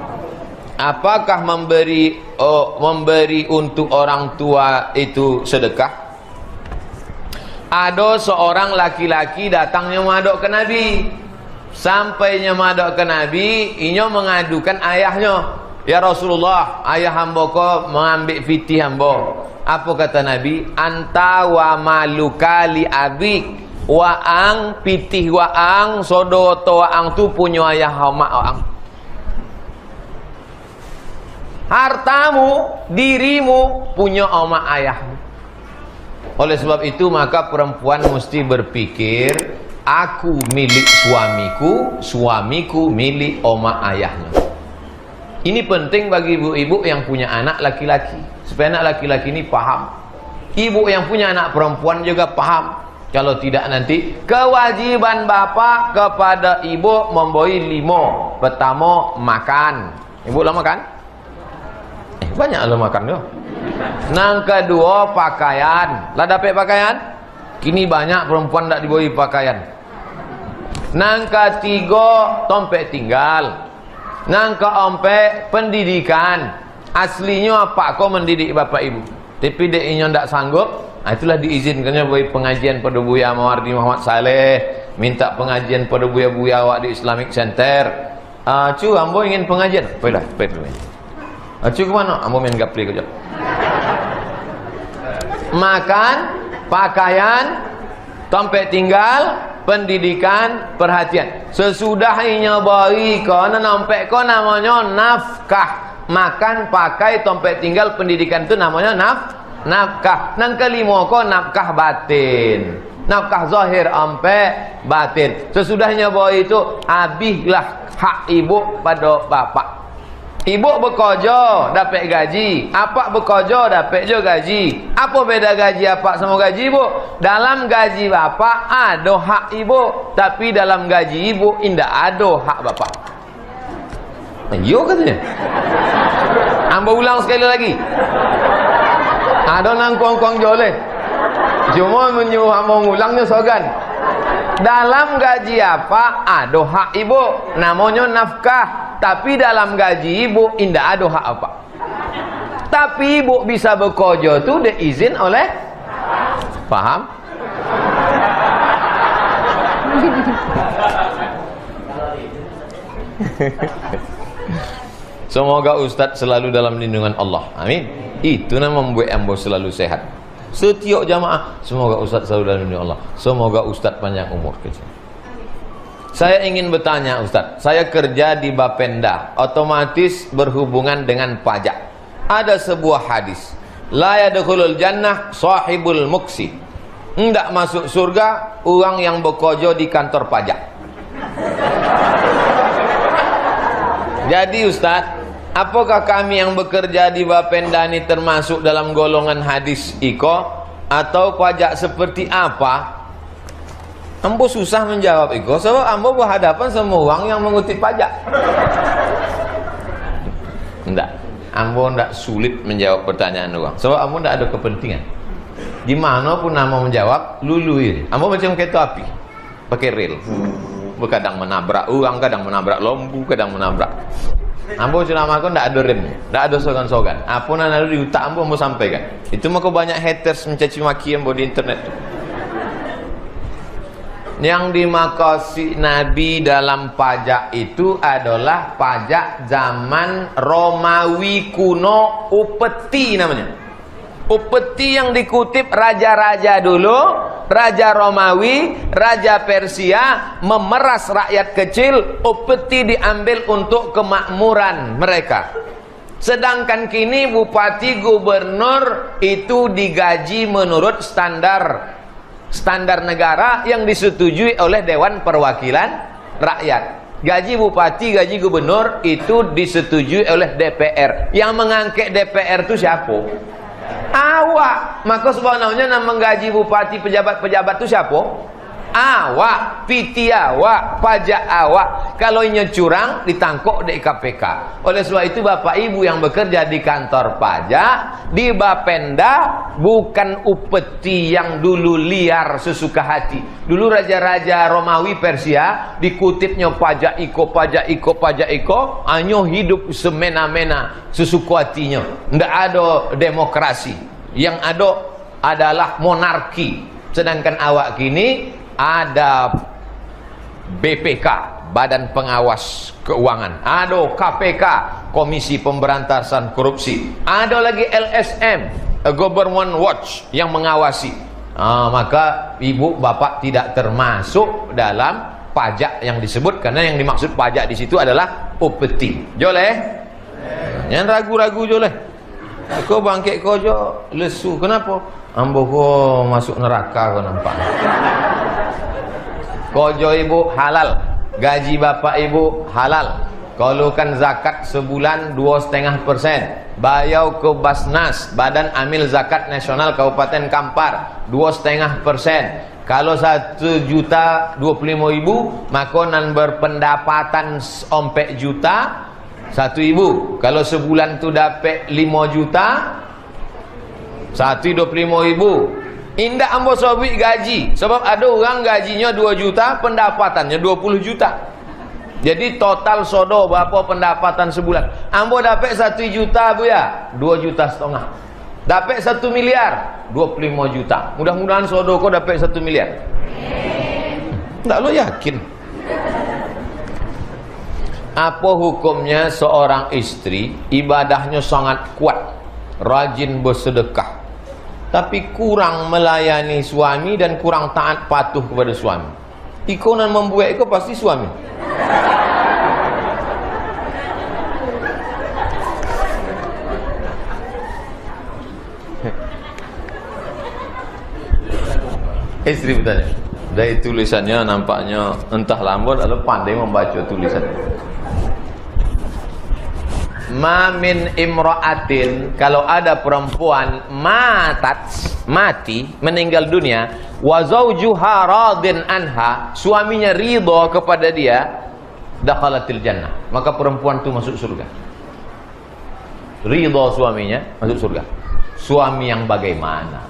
Apakah memberi untuk orang tua itu sedekah? Ada seorang laki-laki datangnya madok ke Nabi. Sampainya madok ke Nabi, inya mengadukan ayahnya. Ya Rasulullah, ayah hamba ko mengambil fitih hamba. Apa kata Nabi? Anta wa maluka li abik. Waang pitih waang sodoto waang tu punya ayah mak waang. Hartamu, dirimu punya oma ayahmu. Oleh sebab itu maka perempuan mesti berpikir, aku milik suamiku, suamiku milik oma ayahnya. Ini penting bagi ibu-ibu yang punya anak laki-laki, supaya anak laki-laki ini paham. Ibu yang punya anak perempuan juga paham. Kalau tidak nanti kewajiban bapak kepada ibu memberi 5. Pertama makan. Ibu lah makan? Banyak lah makan dia. Nang kedua pakaian. Lah dapat pakaian? Kini banyak perempuan tak diberi pakaian. Nang ketiga dompet tinggal. Nang keempat pendidikan. Aslinya apa kau mendidik bapak ibu? Tapi dia inya tak sanggup. Itulah diizinkannya bagi pengajian pada Buya Mawardi Muhammad Saleh, minta pengajian pada buya-buya awak di Islamic Center. Cu, ambo ingin pengajian. Baiklah, baik. Cu ke mana? Ambo main gapli kejap. Makan, pakaian, dompet tinggal, pendidikan, perhatian. Sesudah inya bagi kau dompet kau namanya nafkah. Makan, pakai, dompet tinggal, pendidikan itu namanya nafkah. Nang kelima ko nafkah batin. Nafkah zahir ampe batin. Sesudahnya bahwa itu habislah hak ibu pada bapak. Ibu bekerja dapat gaji, apak bekerja dapat juga gaji. Apa beda gaji apak sama gaji ibu? Dalam gaji bapak ada hak ibu, tapi dalam gaji ibu indah ada hak bapak. Yo katanya. Amba ulang sekali lagi. Ada nang kuang-kuang joleh. Cuma menyuruh hamba ngulangnya sogan. Dalam gaji apa ada hak ibu, namanya nafkah. Tapi dalam gaji ibu indah ada hak apa. Tapi ibu bisa bekerja tu diizin oleh, paham? Semoga Ustaz selalu dalam lindungan Allah. Amin. Itu nama membuat ambo selalu sehat. Setiap jamaah, semoga Ustaz selalu dalam lindungan Allah. Semoga Ustaz panjang umur kecil. Saya ingin bertanya Ustaz, saya kerja di Bapenda, otomatis berhubungan dengan pajak. Ada sebuah hadis, la yadkhulul jannah sahibul muksi. Hendak masuk surga orang yang bekerja di kantor pajak. Jadi Ustaz, apakah kami yang bekerja di Bapenda ini termasuk dalam golongan hadis iko atau pajak seperti apa? Ambo susah menjawab iko sebab ambo berhadapan sama orang yang mengutip pajak. Enggak. Ambo enggak sulit menjawab pertanyaan orang. Sebab ambo enggak ada kepentingan. Gimana pun ambo menjawab, luluir. Ambo macam kereta api. Pakai rel. Kadang menabrak orang, kadang menabrak lembu, kadang menabrak. Ambo ceramah aku enggak ada rem, enggak ada sogan-sogan. Apa yang ada di otak ambo sampaikan. Itu maka banyak haters mencaci maki ambo di internet. Yang dimaksud Nabi dalam pajak itu adalah pajak zaman Romawi kuno, upeti namanya. Upeti yang dikutip raja-raja dulu, raja Romawi, raja Persia memeras rakyat kecil, upeti diambil untuk kemakmuran mereka. Sedangkan kini bupati gubernur itu digaji menurut standar negara yang disetujui oleh Dewan Perwakilan Rakyat. Gaji bupati, gaji gubernur itu disetujui oleh DPR. Yang mengangkat DPR itu siapa? Awak. Maka sebenarnya nama menggaji bupati, pejabat-pejabat itu siapa? Awak, piti awak, pajak awak. Kalau ini curang, ditangkap di KPK. Oleh sebab itu Bapak Ibu yang bekerja di kantor pajak, di Bapenda, bukan upeti yang dulu liar sesuka hati. Dulu raja-raja Romawi Persia dikutipnya pajak iko, hanya hidup semena-mena sesuka hatinya. Tidak ada demokrasi. Yang ada adalah monarki. Sedangkan awak kini ada BPK, Badan Pengawas Keuangan, ada KPK, Komisi Pemberantasan Korupsi, ada lagi LSM, Government Watch yang mengawasi. Maka ibu bapak tidak termasuk dalam pajak yang disebut, karena yang dimaksud pajak di situ adalah upeti. Joleh, jangan ragu-ragu joleh. Kau bangkit kau jo lesu, kenapa? Ambo kau masuk neraka kau nampak. Kojo ibu halal, gaji bapak ibu halal. Kalau kan zakat sebulan 2,5%, bayau ke Basnas, Badan Amil Zakat Nasional Kabupaten Kampar 2,5%. Kalau 1.025.000, maka nan berpendapatan ompek juta 1.000. Kalau sebulan tu dapat 5 juta 125.000. Indah ambo sobik gaji. Sebab ada orang gajinya 2 juta, pendapatannya 20 juta. Jadi total sodo berapa pendapatan sebulan? Ambo dapat 1 juta bu ya, 2,5 juta. Dapat 1 miliar, 25 juta. Mudah-mudahan sodo kau dapat 1 miliar. Tak lo yakin? Apa hukumnya seorang istri ibadahnya sangat kuat, rajin bersedekah, tapi kurang melayani suami dan kurang taat patuh kepada suami? Ikonan membuat itu pasti suami. Istri bertanya. Dari tulisannya nampaknya entah lambat atau pandai membaca tulisan. Ma min imra'atin, kalau ada perempuan mati, meninggal dunia, wa zawjuha radin anha, suaminya ridha kepada dia, dakhalatil jannah, maka perempuan itu masuk surga. Ridha suaminya, masuk surga. Suami yang bagaimana?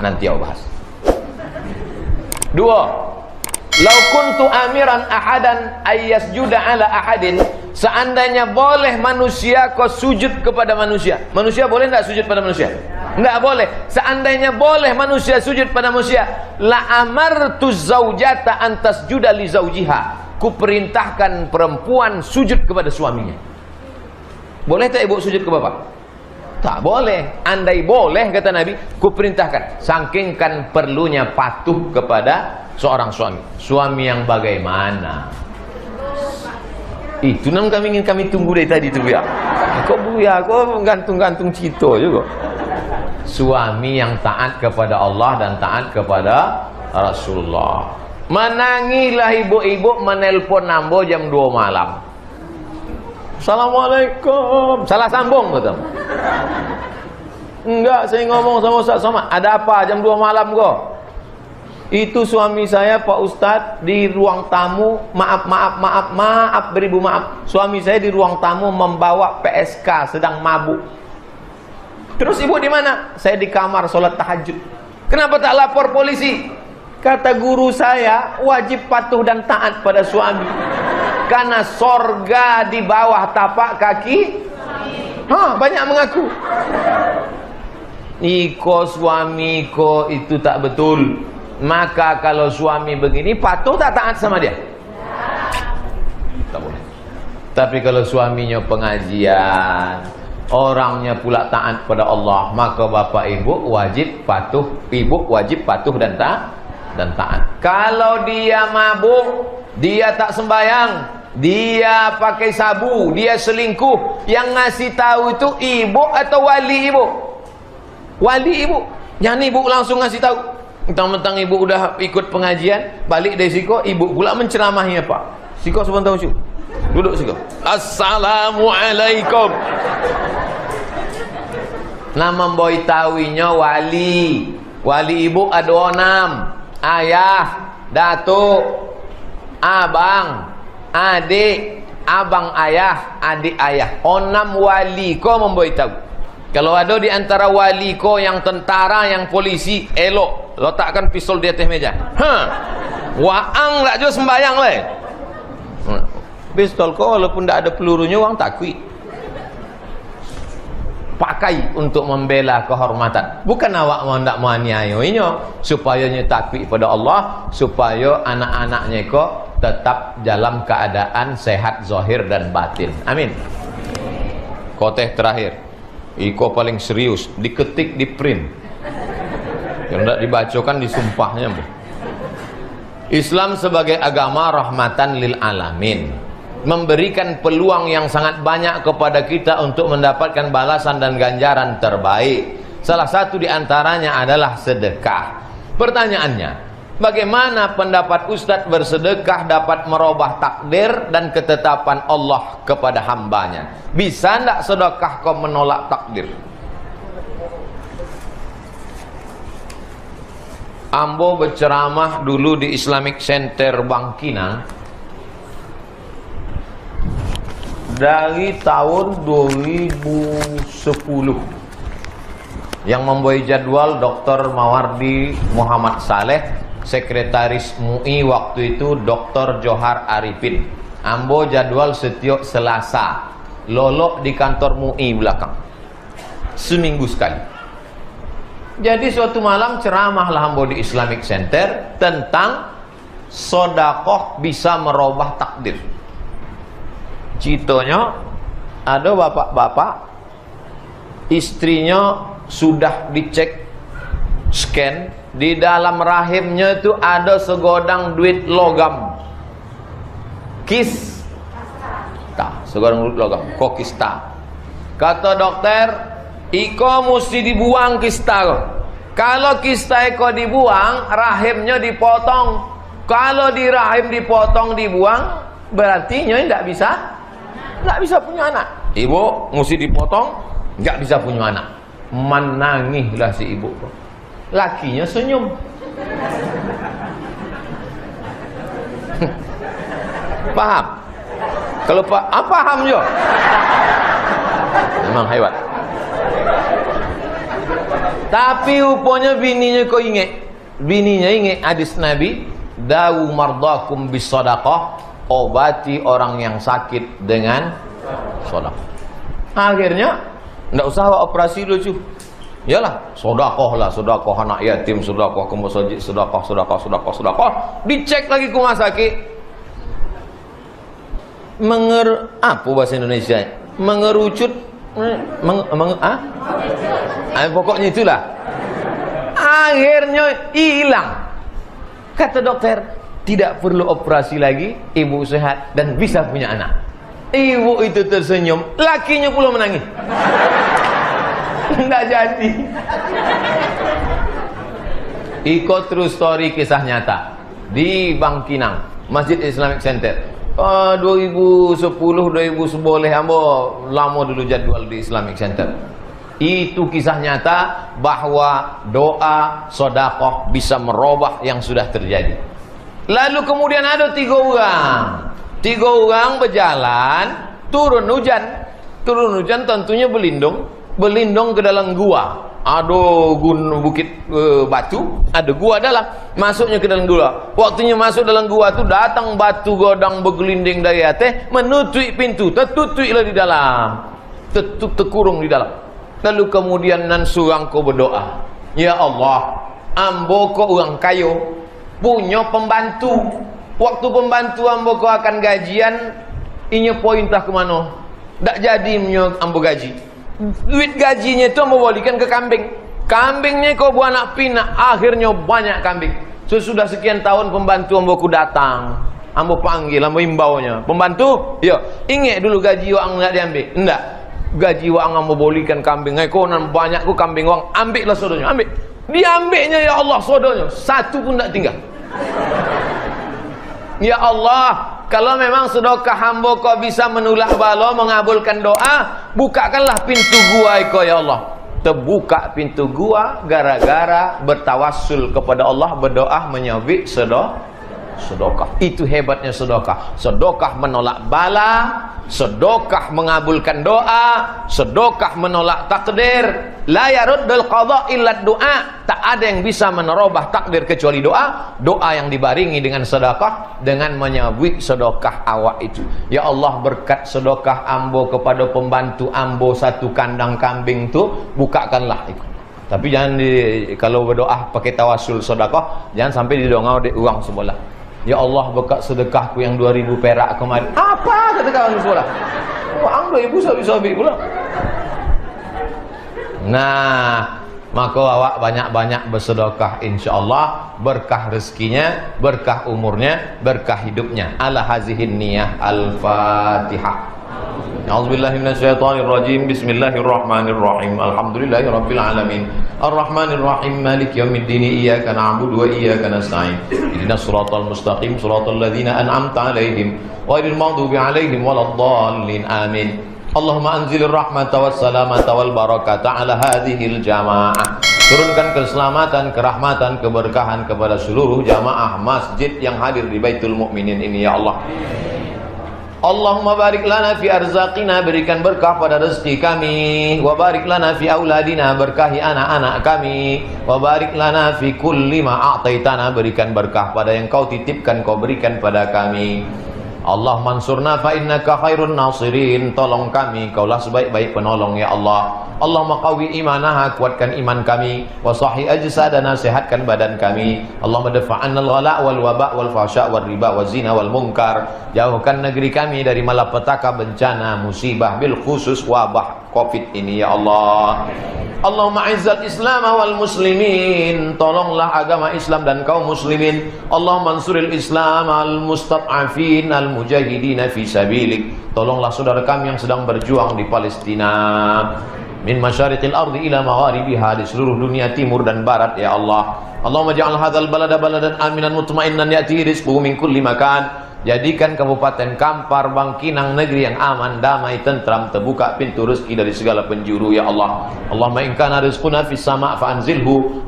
Nanti aku bahas. 2. Lau kuntu amiran ahadan ayyasjuda ala ahadin, seandainya boleh manusia kau sujud kepada manusia. Manusia boleh tidak sujud pada manusia? Tidak boleh. Seandainya boleh manusia sujud pada manusia, la amartu zaujata antas juda li zaujiha, ku perintahkan perempuan sujud kepada suaminya. Boleh tak ibu sujud ke bapak? Tak boleh. Andai boleh, kata Nabi, ku perintahkan. Sangkingkan perlunya patuh kepada seorang suami. Suami yang bagaimana? Itu nam kami ingin kami tunggu dari tadi tu ya. Kok buya, kok gantung-gantung cito juga. Suami yang taat kepada Allah dan taat kepada Rasulullah. Menangilah ibu-ibu menelpon nambo jam 2 malam. Assalamualaikum. Salah sambung betul. Enggak, saya ngomong sama Ustaz Somad. Ada apa jam 2 malam kok? Itu suami saya Pak Ustadz di ruang tamu, maaf, beribu maaf. Suami saya di ruang tamu membawa PSK sedang mabuk. Terus ibu di mana? Saya di kamar sholat tahajud. Kenapa tak lapor polisi? Kata guru saya, wajib patuh dan taat pada suami. Karena sorga di bawah tapak kaki. Banyak mengaku. Iko suami itu tak betul. Maka kalau suami begini, patuh tak taat sama dia? Tak boleh. Tapi kalau suaminya pengajian, orangnya pula taat pada Allah, maka bapak ibu wajib patuh, ibu wajib patuh dan taat. Kalau dia mabuk, dia tak sembayang, dia pakai sabu, dia selingkuh, yang ngasih tahu itu ibu atau wali ibu? Wali ibu. Jangan ibu langsung ngasih tahu. Mentang-mentang ibu udah ikut pengajian, balik dari siko, ibu pula menceramahi apa? Siko sebentar usyuk. Duduk siko. Assalamualaikum. Nama boy tawinya wali. Wali ibu ada 6. Ayah, datuk, abang, adik, abang ayah, adik ayah. 6 wali ko memboy tahu. Kalau ada di antara wali ko yang tentara, yang polisi, elok letakkan pistol di atas meja. Waang tak juga sembayang le. Pistol ko walaupun tak ada pelurunya, wang takwi. Pakai untuk membela kehormatan. Bukan awak mau ndak menganiayainya, supaya nya takwi pada Allah, supaya anak-anaknya ko tetap dalam keadaan sehat zahir dan batin. Amin. Khotbah terakhir. Iko paling serius, diketik di print. Yang tidak dibacakan disumpahnya. Islam sebagai agama rahmatan lil alamin, memberikan peluang yang sangat banyak kepada kita untuk mendapatkan balasan dan ganjaran terbaik. Salah satu di antaranya adalah sedekah. Pertanyaannya, bagaimana pendapat Ustadz bersedekah dapat merubah takdir dan ketetapan Allah kepada hambanya? Bisa tidak sedekah kau menolak takdir? Ambo berceramah dulu di Islamic Center Bangkinang dari tahun 2010. Yang membuat jadwal Dr. Mawardi Muhammad Saleh, Sekretaris MUI waktu itu Dr. Johar Arifin. Ambo jadwal setiap Selasa, lolok di kantor MUI belakang, seminggu sekali. Jadi suatu malam ceramahlah ambo di Islamic Center tentang sodakoh bisa merubah takdir. Citonya ada bapak-bapak, istrinya sudah dicek scan, di dalam rahimnya itu ada segodang duit logam. Segodang duit logam, kok kista. Kata dokter, iko mesti dibuang kista ko. Kalau kista iko dibuang, rahimnya dipotong. Kalau di rahim dipotong dibuang, berarti nyoy tidak bisa punya anak. Ibu mesti dipotong, nggak bisa punya anak. Menangihlah si ibu. Lakinya senyum. Paham? Kalau paham jo. Memang hebat. Tapi rupanya bininya kau ingat. Bininya ingat hadis Nabi, dawu mardakum bis sadaqah, obati orang yang sakit dengan sedekah. Akhirnya enggak usah operasi lucu. Yalah, sedekah lah, sedekah anak yatim, sedekah ke masjid, sedekah. Dicek lagi ke rumah sakit. Apa bahasa Indonesia? Mengerucut pokoknya itulah. Akhirnya hilang. Kata dokter, tidak perlu operasi lagi, ibu sehat dan bisa punya anak. Ibu itu tersenyum, lakinya pula menangis. Tidak jadi. Ikut true story, kisah nyata di Bangkinang, Masjid Islamic Center. 2010, 2011 ambo lama dulu jadwal di Islamic Center. Itu kisah nyata bahwa doa sedekah bisa merubah yang sudah terjadi. Lalu kemudian ada 3 orang. 3 orang berjalan, turun hujan. Turun hujan tentunya berlindung ke dalam gua. Ada bukit batu, ada gua dalam. Masuknya ke dalam gua. Waktunya masuk dalam gua tu datang batu godang bergelinding dari atas, menutup pintu, tertutuplah di dalam. Terkurung di dalam. Lalu kemudian nan surang ko berdoa, ya Allah, ambo ko orang kayo, punya pembantu. Waktu pembantu ambo ko akan gajian, inya pointah ke mana? Tak jadi punya ambo gaji. Duit gajinya itu ambo balikan ke kambing. Kambingnya kau buat anak pinak, akhirnya banyak kambing. Sesudah sekian tahun pembantu ambo ku datang, ambo panggil, ambo imbaunya, pembantu, yo, ingat dulu gaji wang nak diambil? Enggak. Gaji wang ambo balikan kambing. Kau nan banyak ku kambing wang, ambillah sodonya, ambil. Diambilnya ya Allah sodonya, satu pun tak tinggal. Ya Allah, kalau memang sedekah hamba kau bisa menolak bala, mengabulkan doa, bukakanlah pintu gua kau ya Allah. Terbuka pintu gua gara-gara bertawassul kepada Allah, berdoa menyabik sedekah. Itu hebatnya sedekah. Sedekah menolak bala, sedekah mengabulkan doa, sedekah menolak takdir. La yaruddul qada illa doa. Tak ada yang bisa menerobah takdir kecuali doa. Doa yang dibaringi dengan sedekah, dengan menyabik sedekah awak itu. Ya Allah, berkat sedekah ambo kepada pembantu ambo 1 kandang kambing tu, bukakanlah itu. Tapi jangan kalau berdoa pakai tawasul sedekah, jangan sampai didongau di uang sebelah. Ya Allah, berkat sedekahku yang 2000 perak kemarin. Apa kata kawan sebelah? Uang 2000 sabi-sabi pula. Nah, maka awak banyak-banyak bersedekah, insyaallah berkah rezekinya, berkah umurnya, berkah hidupnya. Ala hazihin niyah. Al-Fatihah. A'udzubillahi minasyaitonirrajim. Bismillahirrahmanirrahim. Alhamdulillahirabbil alamin. Arrahmanirrahim. Maliki yaumiddin. Iyyaka na'budu wa iyyaka nasta'in. Ihdinas siratal mustaqim, siratal ladzina an'amta 'alaihim ghairil maghdubi 'alaihim waladdallin. Amin. Allahumma anzilir rahmata was salamata wal barakata ala hadhil jamaah. Turunkan keselamatan, kerahmatan, keberkahan kepada seluruh jamaah masjid yang hadir di Baitul Mukminin ini ya Allah. Allahumma barik lana fi arzaqina, berikan berkah pada rezeki kami. Wa barik lana fi auladina, berkahi anak-anak kami. Wa barik lana fi kulli ma a'taitana, berikan berkah pada yang kau titipkan, kau berikan pada kami. Allah mansurna fa innaka khairun nasirin, tolong kami, kaulah sebaik-baik penolong ya Allah. Allahumma qawi imanaha, kuatkan iman kami. Wa sahih ajsadana, sehatkan badan kami. Allahumma dafa'anna al-ghala wal waba wal fahsya wal riba wal zina wal munkar. Jauhkan negeri kami dari malapetaka, bencana, musibah, bil khusus wabah Covid ini ya Allah. Allahumma izzal Islam wal muslimin, tolonglah agama Islam dan kaum muslimin. Allahumma ansuril Islam al mustad'afin al mujahidin fi sabilik, tolonglah saudara kami yang sedang berjuang di Palestina, min masyariqil ardi ila magharibiha, di seluruh dunia timur dan barat ya Allah. Allahumma ja'al hadzal balada baladan aminan mutmainnan ya'tihi rizquhu min kulli makan. Jadikan Kabupaten Kampar, Bangkinang negeri yang aman, damai, tentram, terbuka pintu rezeki dari segala penjuru ya Allah. Allahumma in kana rizquna fis sama' fa anzilhu